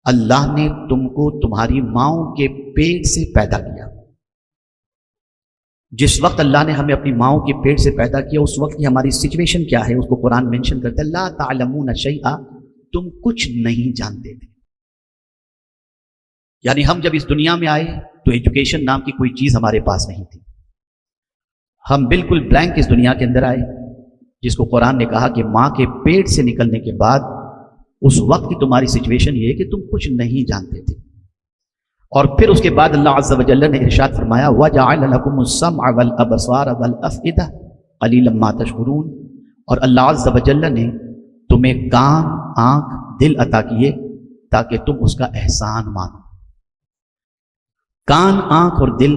اللہ نے تم کو تمہاری ماؤں کے پیٹ سے پیدا کیا. جس وقت اللہ نے ہمیں اپنی ماؤں کے پیٹ سے پیدا کیا اس وقت کی ہماری سچویشن کیا ہے اس کو قرآن مینشن کرتا ہے. لا تعلمون شیئا، تم کچھ نہیں جانتے تھے. یعنی ہم جب اس دنیا میں آئے تو ایجوکیشن نام کی کوئی چیز ہمارے پاس نہیں تھی. ہم بالکل بلینک اس دنیا کے اندر آئے، جس کو قرآن نے کہا کہ ماں کے پیٹ سے نکلنے کے بعد اس وقت کی تمہاری سچویشن یہ ہے کہ تم کچھ نہیں جانتے تھے. اور پھر اس کے بعد اللہ عز و جل نے ارشاد فرمایا وَجَعَلَ لَكُمُ السَّمْعَ وَالْأَبْصَارَ وَالْأَفْئِدَةَ قَلِيلًا مَا تَشْكُرُونَ. اور اللہ عز و جل نے تمہیں کان، آنکھ، دل عطا کیے تاکہ تم اس کا احسان مانو. کان، آنکھ اور دل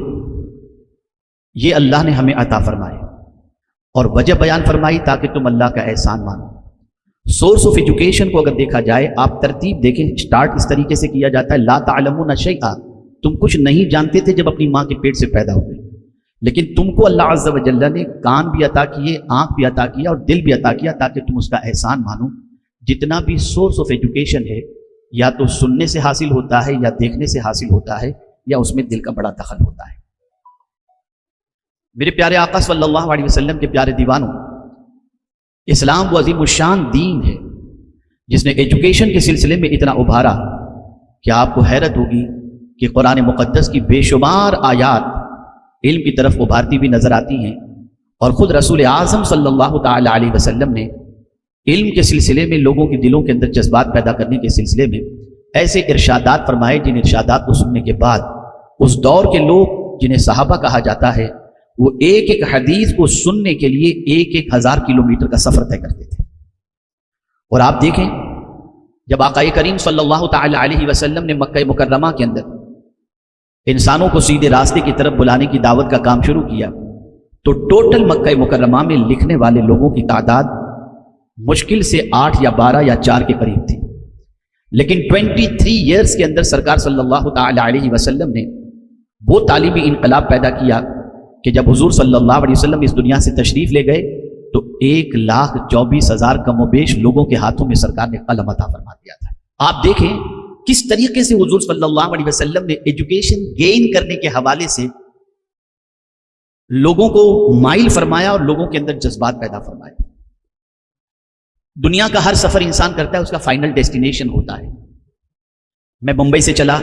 یہ اللہ نے ہمیں عطا فرمائے اور وجہ بیان فرمائی تاکہ تم اللہ کا احسان مانو. سورس آف ایجوکیشن کو اگر دیکھا جائے، آپ ترتیب دیکھیں، سٹارٹ اس طریقے سے کیا جاتا ہے لا تعلمون شیئا، تم کچھ نہیں جانتے تھے جب اپنی ماں کے پیٹ سے پیدا ہوئے، لیکن تم کو اللہ عز و جل نے کان بھی عطا کیے، آنکھ بھی عطا کیا اور دل بھی عطا کیا تاکہ تم اس کا احسان مانو. جتنا بھی سورس آف ایجوکیشن ہے یا تو سننے سے حاصل ہوتا ہے یا دیکھنے سے حاصل ہوتا ہے یا اس میں دل کا بڑا دخل ہوتا ہے. میرے پیارے آقا صلی اللہ علیہ وسلم کے پیارے دیوانوں، اسلام وہ عظیم الشان دین ہے جس نے ایجوکیشن کے سلسلے میں اتنا ابھارا کہ آپ کو حیرت ہوگی کہ قرآن مقدس کی بے شمار آیات علم کی طرف ابھارتی بھی نظر آتی ہیں. اور خود رسول اعظم صلی اللہ تعالی علیہ وسلم نے علم کے سلسلے میں لوگوں کے دلوں کے اندر جذبات پیدا کرنے کے سلسلے میں ایسے ارشادات فرمائے جن ارشادات کو سننے کے بعد اس دور کے لوگ جنہیں صحابہ کہا جاتا ہے وہ ایک ایک حدیث کو سننے کے لیے 1,000 کلومیٹر کا سفر طے کرتے تھے. اور آپ دیکھیں جب آقا کریم صلی اللہ تعالی علیہ وسلم نے مکہ مکرمہ کے اندر انسانوں کو سیدھے راستے کی طرف بلانے کی دعوت کا کام شروع کیا تو ٹوٹل مکہ مکرمہ میں لکھنے والے لوگوں کی تعداد مشکل سے 8 یا 12 یا 4 کے قریب تھی. لیکن 23 ایئرز کے اندر سرکار صلی اللہ تعالی علیہ وسلم نے وہ تعلیمی انقلاب پیدا کیا کہ جب حضور صلی اللہ علیہ وسلم اس دنیا سے تشریف لے گئے تو 1,24,000 کم و بیش لوگوں کے ہاتھوں میں سرکار نے قلم عطا فرما دیا تھا. آپ دیکھیں کس طریقے سے حضور صلی اللہ علیہ وسلم نے ایجوکیشن گین کرنے کے حوالے سے لوگوں کو مائل فرمایا اور لوگوں کے اندر جذبات پیدا فرمائے. دنیا کا ہر سفر انسان کرتا ہے اس کا فائنل ڈیسٹینیشن ہوتا ہے. میں ممبئی سے چلا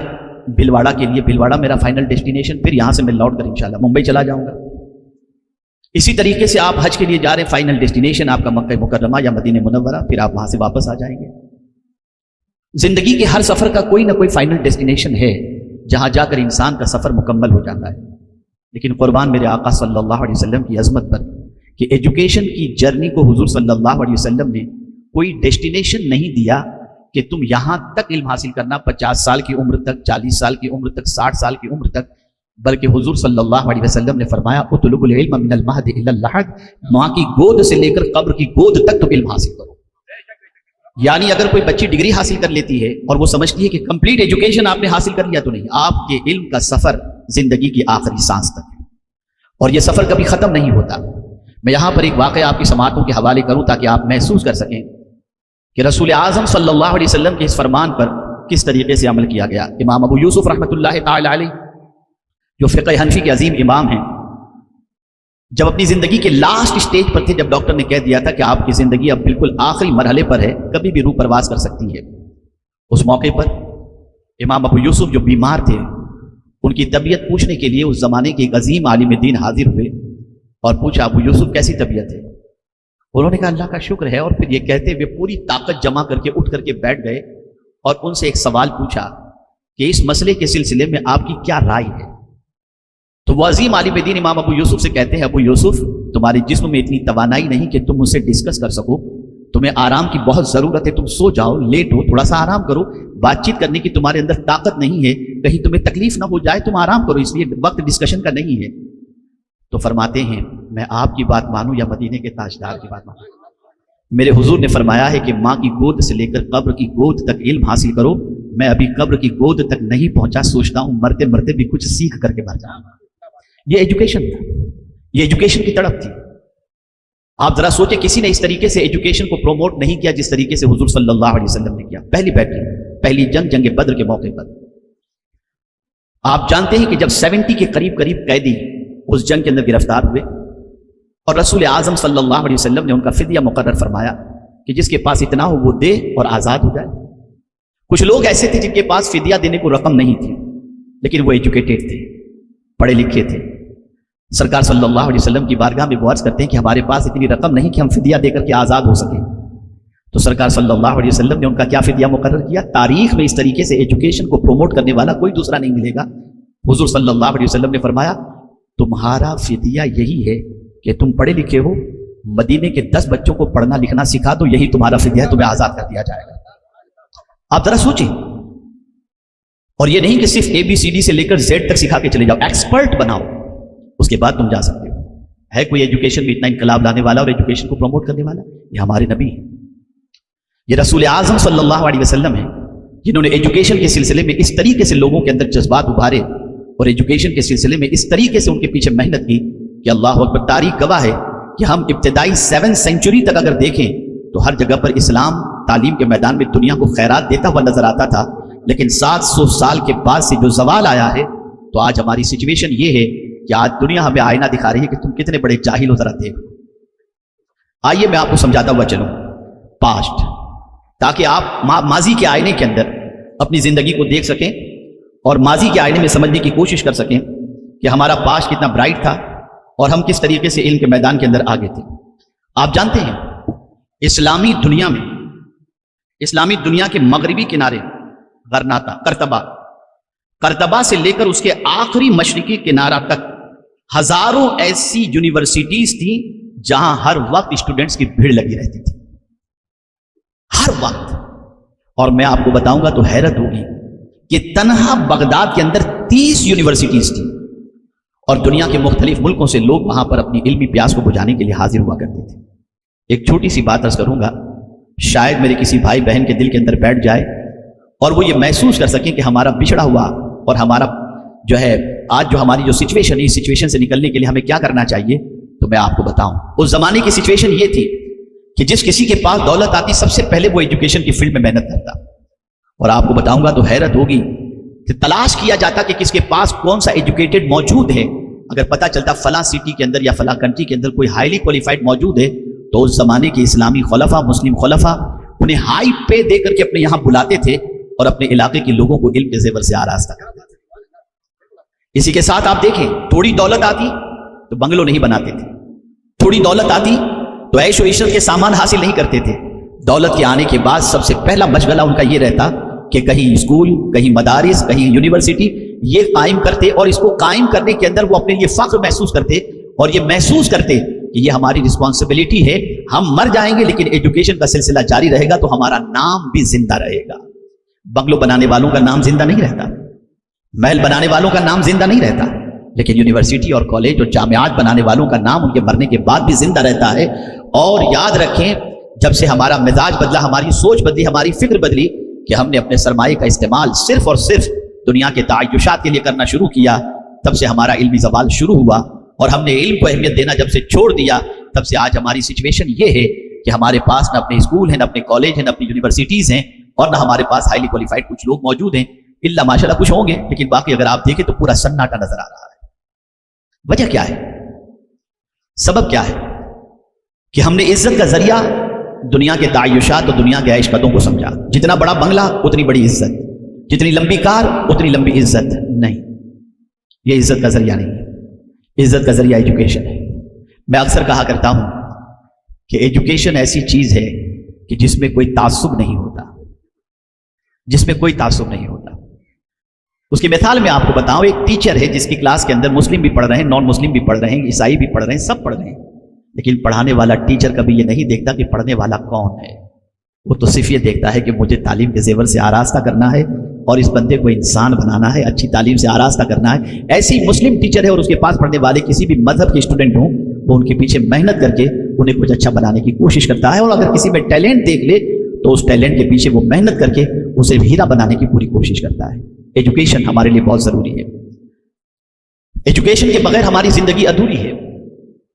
بھلواڑہ کے لیے، بھلواڑہ میرا فائنل ڈیسٹینیشن، پھر یہاں سے میں لوٹ کر انشاءاللہ ممبئی چلا جاؤں گا. اسی طریقے سے آپ حج کے لیے جا رہے ہیں، فائنل ڈیسٹینیشن آپ کا مکہ مکرمہ یا مدینہ منورہ، پھر آپ وہاں سے واپس آ جائیں گے. زندگی کے ہر سفر کا کوئی نہ کوئی فائنل ڈیسٹینیشن ہے جہاں جا کر انسان کا سفر مکمل ہو جاتا ہے. لیکن قربان میرے آقا صلی اللہ علیہ وسلم کی عظمت پر کہ ایجوکیشن کی جرنی کو حضور صلی اللہ علیہ وسلم نے کوئی ڈیسٹینیشن نہیں دیا کہ تم یہاں تک علم حاصل کرنا 50 سال کی عمر تک، 40 سال کی عمر تک، 60 سال کی عمر تک، بلکہ حضور صلی اللہ علیہ وسلم نے فرمایا اطلبوا العلم من المہد الی اللحد، ماں کی گود سے لے کر قبر کی گود تک تم علم حاصل کرو. یعنی اگر کوئی بچی ڈگری حاصل کر لیتی ہے اور وہ سمجھتی ہے کہ کمپلیٹ ایجوکیشن آپ نے حاصل کر لیا، تو نہیں، آپ کے علم کا سفر زندگی کی آخری سانس تک ہے اور یہ سفر کبھی ختم نہیں ہوتا. میں یہاں پر ایک واقعہ آپ کی سماعتوں کے حوالے کروں تاکہ آپ محسوس کر سکیں کہ رسول اعظم صلی اللہ علیہ وسلم کے اس فرمان پر کس طریقے سے عمل کیا گیا. امام ابو یوسف رحمۃ اللہ تعالی علیہ جو فقہ حنفی کے عظیم امام ہیں، جب اپنی زندگی کے لاسٹ سٹیج پر تھے، جب ڈاکٹر نے کہہ دیا تھا کہ آپ کی زندگی اب بالکل آخری مرحلے پر ہے، کبھی بھی روح پرواز کر سکتی ہے، اس موقع پر امام ابو یوسف جو بیمار تھے ان کی طبیعت پوچھنے کے لیے اس زمانے کے ایک عظیم عالم دین حاضر ہوئے اور پوچھا ابو یوسف کیسی طبیعت ہے؟ انہوں نے کہا اللہ کا شکر ہے. اور پھر یہ کہتے ہوئے پوری طاقت جمع کر کے اٹھ کر کے بیٹھ گئے اور ان سے ایک سوال پوچھا کہ اس مسئلے کے سلسلے میں آپ کی کیا رائے ہے؟ تو وہ عظیم عالم دین امام ابو یوسف سے کہتے ہیں ابو یوسف تمہارے جسم میں اتنی توانائی نہیں کہ تم مجھ سے ڈسکس کر سکو، تمہیں آرام کی بہت ضرورت ہے، تم سو جاؤ، لیٹ ہو، تھوڑا سا آرام کرو، بات چیت کرنے کی تمہارے اندر طاقت نہیں ہے، کہیں تمہیں تکلیف نہ ہو جائے، تم آرام کرو، اس لیے وقت ڈسکشن کا نہیں ہے. تو فرماتے ہیں میں آپ کی بات مانوں یا مدینے کے تاجدار کی بات مانوں؟ میرے حضور نے فرمایا ہے کہ ماں کی گود سے لے کر قبر کی گود تک علم حاصل کرو. میں ابھی قبر کی گود تک نہیں پہنچا، سوچتا ہوں مرتے مرتے بھی کچھ سیکھ کر کے مر جاؤں. یہ ایجوکیشن تھا، یہ ایجوکیشن کی تڑپ تھی. آپ ذرا سوچیں کسی نے اس طریقے سے ایجوکیشن کو پروموٹ نہیں کیا جس طریقے سے حضور صلی اللہ علیہ وسلم نے کیا. پہلی بیٹری پہلی جنگ بدر کے موقع پر آپ جانتے ہیں کہ جب 70 کے قریب قیدی اس جنگ کے اندر گرفتار ہوئے اور رسول اعظم صلی اللہ علیہ وسلم نے ان کا فدیہ مقرر فرمایا کہ جس کے پاس اتنا ہو وہ دے اور آزاد ہو جائے. کچھ لوگ ایسے تھے جن کے پاس فدیہ دینے کو رقم نہیں تھی، لیکن وہ ایجوکیٹڈ تھے، پڑھے لکھے تھے. سرکار صلی اللہ علیہ وسلم کی بارگاہ میں وہ عرض کرتے ہیں کہ ہمارے پاس اتنی رقم نہیں کہ ہم فدیہ دے کر کے آزاد ہو سکیں. تو سرکار صلی اللہ علیہ وسلم نے ان کا کیا فدیہ مقرر کیا؟ تاریخ میں اس طریقے سے ایجوکیشن کو پروموٹ کرنے والا کوئی دوسرا نہیں ملے گا. حضور صلی اللہ علیہ وسلم نے فرمایا تمہارا فدیہ یہی ہے کہ تم پڑھے لکھے ہو، مدینے کے 10 بچوں کو پڑھنا لکھنا سکھا دو، یہی تمہارا فدیہ ہے، تمہیں آزاد کر دیا جائے گا. آپ ذرا سوچیں. اور یہ نہیں کہ صرف ABCD سے لے کر Z تک سکھا کے چلے جاؤ، ایکسپرٹ بناؤ، اس کے بعد تم جا سکتے ہو. ہے کوئی ایجوکیشن میں اتنا انقلاب لانے والا اور ایجوکیشن کو پروموٹ کرنے والا؟ یہ ہمارے نبی ہیں، یہ رسول اعظم صلی اللہ علیہ وسلم ہیں، جنہوں نے ایجوکیشن کے سلسلے میں اس طریقے سے لوگوں کے اندر جذبات ابھارے اور ایجوکیشن کے سلسلے میں اس طریقے سے ان کے پیچھے محنت کی کہ اللہ اکبر. تاریخ گواہ ہے کہ ہم ابتدائی 7 سینچری تک اگر دیکھیں تو ہر جگہ پر اسلام تعلیم کے میدان میں دنیا کو خیرات دیتا ہوا نظر آتا تھا. لیکن 700 سال کے بعد سے جو زوال آیا ہے تو آج ہماری سچویشن یہ ہے کہ آج دنیا ہمیں آئینہ دکھا رہی ہے کہ تم کتنے بڑے جاہل ہو، ذرا دیکھو. آئیے میں آپ کو سمجھاتا ہوا چلوں پاسٹ، تاکہ آپ ماضی کے آئینے کے اندر اپنی زندگی کو دیکھ سکیں اور ماضی کے آئینے میں سمجھنے کی کوشش کر سکیں کہ ہمارا پاسٹ کتنا برائٹ تھا اور ہم کس طریقے سے علم کے میدان کے اندر آگے تھے. آپ جانتے ہیں اسلامی دنیا کے مغربی کنارے غرناطہ کرتبہ سے لے کر اس کے آخری مشرقی کنارہ تک ہزاروں ایسی یونیورسٹیز تھیں جہاں ہر وقت اسٹوڈنٹس کی بھیڑ لگی رہتی تھی، ہر وقت. اور میں آپ کو بتاؤں گا تو حیرت ہوگی کہ تنہا بغداد کے اندر 30 یونیورسٹیز تھیں اور دنیا کے مختلف ملکوں سے لوگ وہاں پر اپنی علمی پیاس کو بجھانے کے لیے حاضر ہوا کرتے تھے. ایک چھوٹی سی بات عرض کروں گا، شاید میرے کسی بھائی بہن کے دل کے اندر بیٹھ جائے اور وہ یہ محسوس کر سکیں کہ ہمارا بچھڑا ہوا اور ہمارا جو ہے آج جو ہماری جو سچویشن ہے، اس سچویشن سے نکلنے کے لیے ہمیں کیا کرنا چاہیے. تو میں آپ کو بتاؤں اس زمانے کی سچویشن یہ تھی کہ جس کسی کے پاس دولت آتی سب سے پہلے وہ ایجوکیشن کی فیلڈ میں محنت کرتا. اور آپ کو بتاؤں گا تو حیرت ہوگی کہ تلاش کیا جاتا کہ کس کے پاس کون سا ایجوکیٹڈ موجود ہے. اگر پتہ چلتا فلاں سٹی کے اندر یا فلاں کنٹری کے اندر کوئی ہائیلی کوالیفائڈ موجود ہے تو اس زمانے کے اسلامی خلفاء، مسلم خلفاء انہیں ہائی پے دے کر کے اپنے یہاں بلاتے تھے اور اپنے علاقے کے لوگوں کو علم کے زیور سے آراستہ کرتے تھے. اسی کے ساتھ آپ دیکھیں تھوڑی دولت آتی تو بنگلو نہیں بناتے تھے، تھوڑی دولت آتی تو عیش و عشرت کے سامان حاصل نہیں کرتے تھے. دولت کے آنے کے بعد سب سے پہلا مشغلہ ان کا یہ رہتا کہ کہیں اسکول، کہیں مدارس، کہیں یونیورسٹی یہ قائم کرتے اور اس کو قائم کرنے کے اندر وہ اپنے لیے فخر محسوس کرتے اور یہ محسوس کرتے کہ یہ ہماری رسپانسبلٹی ہے، ہم مر جائیں گے لیکن ایجوکیشن کا سلسلہ جاری رہے گا تو ہمارا نام بھی زندہ رہے گا. بنگلو بنانے والوں کا نام زندہ نہیں رہتا، محل بنانے والوں کا نام زندہ نہیں رہتا، لیکن یونیورسٹی اور کالج اور جامعات بنانے والوں کا نام ان کے مرنے کے بعد بھی زندہ رہتا ہے. اور یاد رکھیں جب سے ہمارا مزاج بدلا، ہماری سوچ بدلی، ہماری فکر بدلی کہ ہم نے اپنے سرمایے کا استعمال صرف اور صرف دنیا کے تعیشات کے لیے کرنا شروع کیا، تب سے ہمارا علمی زوال شروع ہوا. اور ہم نے علم کو اہمیت دینا جب سے چھوڑ دیا تب سے آج ہماری سچویشن یہ ہے کہ ہمارے پاس نہ اپنے اسکول ہیں، نہ اپنے کالج ہیں، نہ اپنی یونیورسٹیز ہیں اور نہ ہمارے پاس ہائیلی کوالیفائڈ کچھ لوگ موجود ہیں. الا ماشاءاللہ کچھ ہوں گے لیکن باقی اگر آپ دیکھیں تو پورا سناٹا نظر آ رہا ہے. وجہ کیا ہے؟ سبب کیا ہے؟ کہ ہم نے عزت کا ذریعہ دنیا کے تعیشات اور دنیا کے عیش قدوں کو سمجھا. جتنا بڑا بنگلہ اتنی بڑی عزت، جتنی لمبی کار اتنی لمبی عزت. نہیں، یہ عزت کا ذریعہ نہیں ہے. عزت کا ذریعہ ایجوکیشن ہے. میں اکثر کہا کرتا ہوں کہ ایجوکیشن ایسی چیز ہے کہ جس میں کوئی تعصب نہیں ہوتا، جس میں کوئی تعصب نہیں ہوتا. اس کی مثال میں آپ کو بتاؤں، ایک ٹیچر ہے جس کی کلاس کے اندر مسلم بھی پڑھ رہے ہیں، نان مسلم بھی پڑھ رہے ہیں، عیسائی بھی پڑھ رہے ہیں، سب پڑھ رہے ہیں، لیکن پڑھانے والا ٹیچر کبھی یہ نہیں دیکھتا کہ پڑھنے والا کون ہے. وہ تو صرف یہ دیکھتا ہے کہ مجھے تعلیم کے زیور سے آراستہ کرنا ہے اور اس بندے کو انسان بنانا ہے، اچھی تعلیم سے آراستہ کرنا ہے. ایسی مسلم ٹیچر ہے اور اس کے پاس پڑھنے والے کسی بھی مذہب کے اسٹوڈنٹ ہوں، وہ ان کے پیچھے محنت کر کے انہیں کچھ اچھا بنانے کی کوشش کرتا ہے. اور اگر کسی میں ٹیلنٹ دیکھ لے تو اس ٹیلنٹ کے پیچھے وہ محنت کر کے اسے ہیرا بنانے کی پوری کوشش کرتا ہے. ایجوکیشن ہمارے لیے بہت ضروری ہے. ایجوکیشن کے بغیر ہماری زندگی ادھوری ہے.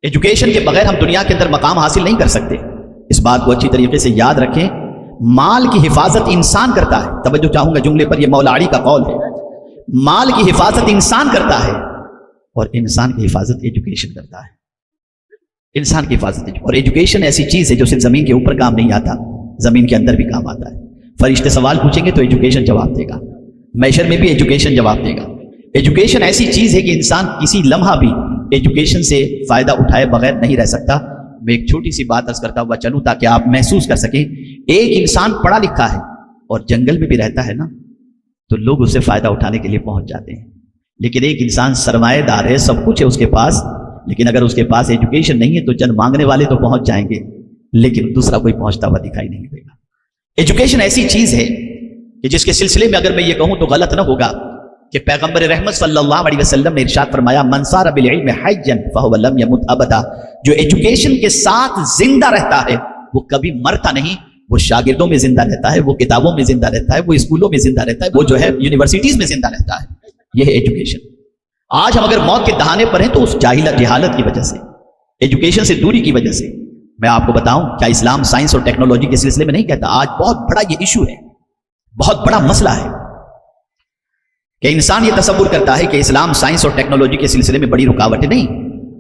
ایجوکیشن کے بغیر ہم دنیا کے اندر مقام حاصل نہیں کر سکتے. اس بات کو اچھی طریقے سے یاد رکھیں. مال کی حفاظت انسان کرتا ہے. توجہ چاہوں گا جملے پر، یہ مولا علی کا قول ہے. مال کی حفاظت انسان کرتا ہے اور انسان کی حفاظت ایجوکیشن کرتا ہے. انسان کی حفاظت اور ایجوکیشن ایسی چیز ہے جو صرف زمین کے اوپر کام نہیں آتا، زمین کے اندر بھی کام آتا ہے. فرشتے سوال پوچھیں گے تو ایجوکیشن جواب دے گا، محشر میں بھی ایجوکیشن جواب دے گا. ایجوکیشن ایسی چیز ہے کہ انسان کسی لمحہ بھی ایجوکیشن سے فائدہ اٹھائے بغیر نہیں رہ سکتا. میں ایک چھوٹی سی بات عرض کرتا ہوا چلوں تاکہ آپ محسوس کر سکیں. ایک انسان پڑھا لکھا ہے اور جنگل میں بھی رہتا ہے نا، تو لوگ اس سے فائدہ اٹھانے کے لیے پہنچ جاتے ہیں. لیکن ایک انسان سرمایہ دار ہے، سب کچھ ہے اس کے پاس، لیکن اگر اس کے پاس ایجوکیشن نہیں ہے تو چند مانگنے والے تو پہنچ جائیں گے لیکن دوسرا کوئی پہنچتا ہوا دکھائی نہیں دے گا. ایجوکیشن ایسی چیز ہے کہ جس کے سلسلے میں اگر میں یہ کہوں تو غلط نہ ہوگا کہ پیغمبر رحمت صلی اللہ علیہ وسلم نے ارشاد فرمایا من سار بالعلم حیا فهو لم يمت ابدا. جو ایجوکیشن کے ساتھ زندہ رہتا ہے وہ کبھی مرتا نہیں. وہ شاگردوں میں زندہ رہتا ہے، وہ کتابوں میں زندہ رہتا ہے، وہ اسکولوں میں زندہ رہتا ہے، وہ جو ہے یونیورسٹیز میں زندہ رہتا ہے. یہ ہے ایجوکیشن. آج ہم اگر موت کے دہانے پر ہیں تو اس جہالت کی وجہ سے، ایجوکیشن سے دوری کی وجہ سے. میں آپ کو بتاؤں کیا اسلام سائنس اور ٹیکنالوجی کے سلسلے میں نہیں کہتا؟ آج بہت بڑا یہ ایشو ہے، بہت بڑا مسئلہ ہے کہ انسان یہ تصور کرتا ہے کہ اسلام سائنس اور ٹیکنالوجی کے سلسلے میں بڑی رکاوٹ نہیں.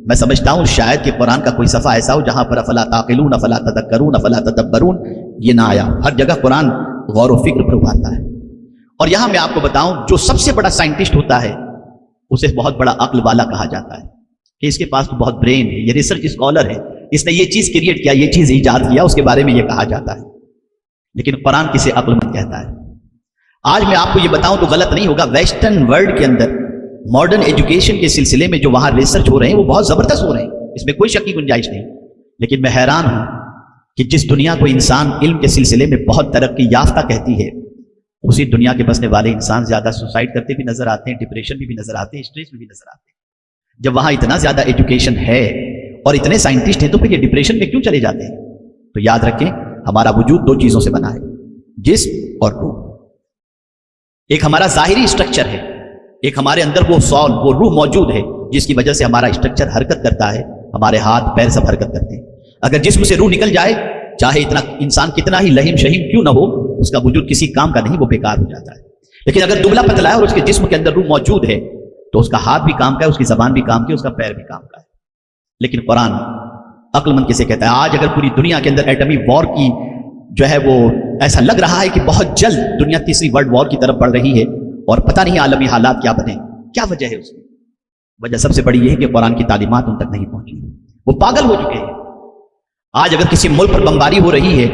میں سمجھتا ہوں شاید کہ قرآن کا کوئی صفحہ ایسا ہو جہاں پر افلا تعقلون افلا تذکرون افلا تدبرون یہ نہ آیا. ہر جگہ قرآن غور و فکر پر ابھارتا ہے. اور یہاں میں آپ کو بتاؤں جو سب سے بڑا سائنٹسٹ ہوتا ہے اسے بہت بڑا عقل والا کہا جاتا ہے کہ اس کے پاس تو بہت برین ہے، یہ ریسرچ اسکالر ہے، اس نے یہ چیز کریٹ کیا، یہ چیز ایجاد کیا، اس کے بارے میں یہ کہا جاتا ہے. لیکن قرآن کسے عقل مند کہتا ہے؟ آج میں آپ کو یہ بتاؤں تو غلط نہیں ہوگا، ویسٹرن ورلڈ کے اندر ماڈرن ایجوکیشن کے سلسلے میں جو وہاں ریسرچ ہو رہے ہیں وہ بہت زبردست ہو رہے ہیں، اس میں کوئی شک کی گنجائش نہیں. لیکن میں حیران ہوں کہ جس دنیا کو انسان علم کے سلسلے میں بہت ترقی یافتہ کہتی ہے، اسی دنیا کے بسنے والے انسان زیادہ سوسائڈ کرتے بھی نظر آتے ہیں، ڈپریشن میں بھی نظر آتے ہیں، اسٹریس میں بھی نظر آتے ہیں. جب وہاں اتنا زیادہ ایجوکیشن ہے اور اتنے سائنٹسٹ ہیں تو پھر یہ ڈپریشن میں کیوں چلے جاتے ہیں؟ تو یاد رکھیں ہمارا وجود دو چیزوں سے بنا ہے، جسم اور روح. ایک ہمارا ظاہری اسٹرکچر ہے، ایک ہمارے اندر وہ سول، وہ روح موجود ہے جس کی وجہ سے ہمارا اسٹرکچر حرکت کرتا ہے، ہمارے ہاتھ پیر سب حرکت کرتے ہیں. اگر جسم سے روح نکل جائے، چاہے اتنا انسان کتنا ہی لہیم شہیم کیوں نہ ہو، اس کا وجود کسی کام کا نہیں، وہ بیکار ہو جاتا ہے. لیکن اگر دبلا پتلا ہے اور اس کے جسم کے اندر روح موجود ہے تو اس کا ہاتھ بھی کام کا ہے، اس کی زبان بھی کام کی ہے، اس کا پیر بھی کام کا ہے. لیکن قرآن عقل مند کسے کہتا ہے؟ آج اگر پوری دنیا کے اندر ایٹمی وار کی جو ہے وہ ایسا لگ رہا ہے کہ بہت جلد دنیا تیسری ورلڈ وار کی طرف بڑھ رہی ہے اور پتہ نہیں عالمی حالات کیا بنے، کیا وجہ ہے اس کی؟ وجہ سب سے بڑی یہ ہے کہ قرآن کی تعلیمات ان تک نہیں پہنچی، وہ پاگل ہو چکے ہیں. آج اگر کسی ملک پر بمباری ہو رہی ہے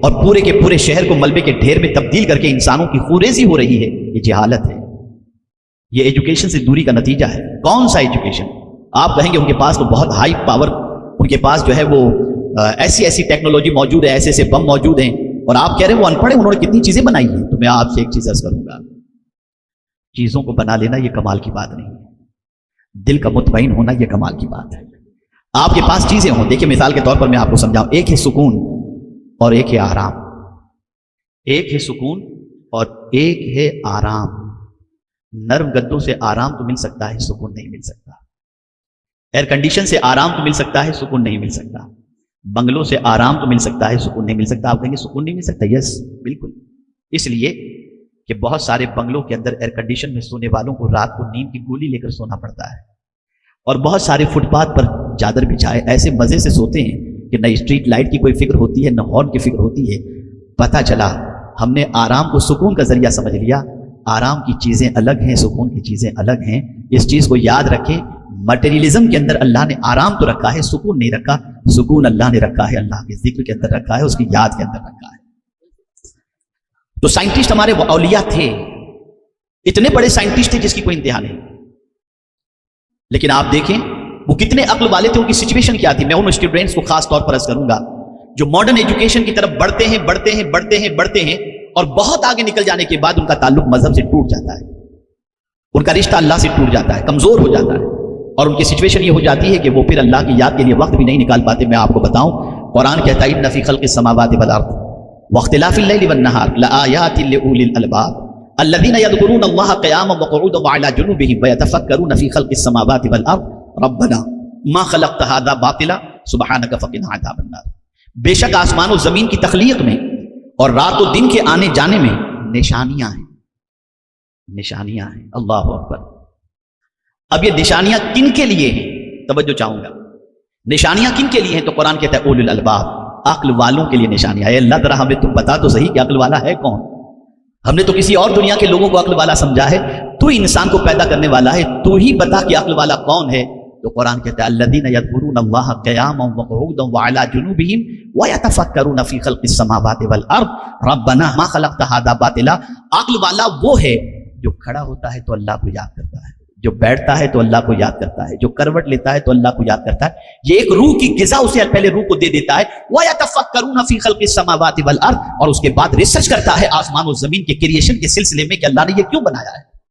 اور پورے کے پورے شہر کو ملبے کے ڈھیر میں تبدیل کر کے انسانوں کی خوریزی ہو رہی ہے، یہ جہالت ہے، یہ ایجوکیشن سے دوری کا نتیجہ ہے. کون سا ایجوکیشن؟ آپ کہیں گے ان کے پاس تو بہت ہائی پاور، ان کے پاس جو ہے وہ ایسی ٹیکنالوجی موجود ہے، ایسے بم موجود ہیں، اور آپ کہہ رہے ہیں وہ ان پڑھ ہیں، انہوں نے کتنی چیزیں بنائی ہیں. تو میں آپ سے ایک چیز عرض کروں گا، چیزوں کو بنا لینا یہ کمال کی بات نہیں ہے، دل کا مطمئن ہونا یہ کمال کی بات ہے. آپ کے پاس چیزیں ہوں، دیکھیں مثال کے طور پر میں آپ کو سمجھاؤں، ایک ہے سکون اور ایک ہے آرام. ایک ہے سکون اور ایک ہے آرام. نرم گدوں سے آرام تو مل سکتا ہے، سکون نہیں مل سکتا. ایئر کنڈیشن سے آرام تو مل سکتا ہے، سکون نہیں مل سکتا. بنگلوں سے آرام تو مل سکتا ہے، سکون نہیں مل سکتا. آپ کہیں گے سکون نہیں مل سکتا؟ یس بالکل، اس لیے کہ بہت سارے بنگلوں کے اندر ایئر کنڈیشن میں سونے والوں کو رات کو نیند کی گولی لے کر سونا پڑتا ہے، اور بہت سارے فٹ پاتھ پر چادر بچھائے ایسے مزے سے سوتے ہیں کہ نہ اسٹریٹ لائٹ کی کوئی فکر ہوتی ہے، نہ ہارن کی فکر ہوتی ہے. پتہ چلا ہم نے آرام کو سکون کا ذریعہ سمجھ لیا. آرام کی چیزیں الگ ہیں، سکون کی چیزیں الگ ہیں. اس چیز کو یاد رکھیں، مٹیریلزم کے اندر اللہ نے آرام تو رکھا ہے، سکون نہیں رکھا. سکون اللہ نے رکھا ہے، اللہ کے ذکر کے اندر رکھا ہے، اس کی یاد کے اندر رکھا ہے. تو سائنٹسٹ ہمارے وہ اولیاء تھے، اتنے بڑے سائنٹسٹ تھے جس کی کوئی انتہا نہیں. لیکن آپ دیکھیں وہ کتنے عقل والے تھے، ان کی سچویشن کیا تھی. میں ان اسٹوڈنٹس کو خاص طور پر عرض کروں گا جو ماڈرن ایجوکیشن کی طرف بڑھتے ہیں اور بہت آگے نکل جانے کے بعد ان کا تعلق مذہب سے ٹوٹ جاتا ہے، ان کا رشتہ اللہ سے ٹوٹ جاتا ہے، کمزور ہو جاتا ہے، اور ان کی سچویشن یہ ہو جاتی ہے کہ وہ پھر اللہ کی یاد کے لیے وقت بھی نہیں نکال پاتے. میں آپ کو بتاؤں قرآن کہتا ہے ان فی خلق السماوات والارض واختلاف اللیل والنہار لآیات لأولی الالباب الذین یذکرون اللہ قیاما وقعودا وعلی جنوبہم ویتفکرون فی خلق السماوات والارض ربنا ما خلقت هذا باطلا سبحانک فقنا عذاب النار. بے شک آسمان و زمین کی تخلیق میں اور رات و دن کے آنے جانے میں نشانیاں ہیں، نشانیاں ہیں۔ اللہ اکبر۔ اب یہ نشانیاں کن کے لیے ہیں؟ توجہ چاہوں گا، نشانیاں کن کے لیے ہیں؟ تو قرآن کہتا ہے اولو الالباب، عقل والوں کے لیے نشانیاں۔ اے اللہ ذرا ہمیں تو بتا تو صحیح کہ عقل والا ہے کون؟ ہم نے تو کسی اور دنیا کے لوگوں کو عقل والا سمجھا ہے، تو ہی انسان کو پیدا کرنے والا ہے، تو ہی بتا کہ عقل والا کون ہے۔ تو قرآن کہتا ہے الذین یذکرون اللہ قیاما وقعودا وعلی جنوبہم ویتفکرون فی خلق السماوات والارض ربنا ما خلقت ھذا باطلا۔ عقل والا وہ ہے جو کھڑا ہوتا ہے تو اللہ کو یاد کرتا ہے، جو بیٹھتا ہے تو اللہ کو یاد کرتا ہے، جو کروٹ لیتا ہے تو اللہ کو یاد کرتا ہے۔ یہ ایک روح کی غذا اسے پہلے روح کو دے دیتا ہے، وَيَتَفَكَّرُونَ فِي خَلْقِ السَّمَاوَاتِ وَالْأَرْضِ، اور اس کے بعد ریسرچ کرتا ہے آسمان و زمین کے کریشن کے سلسلے میں کہ اللہ نے یہ کیوں بنایا ہے۔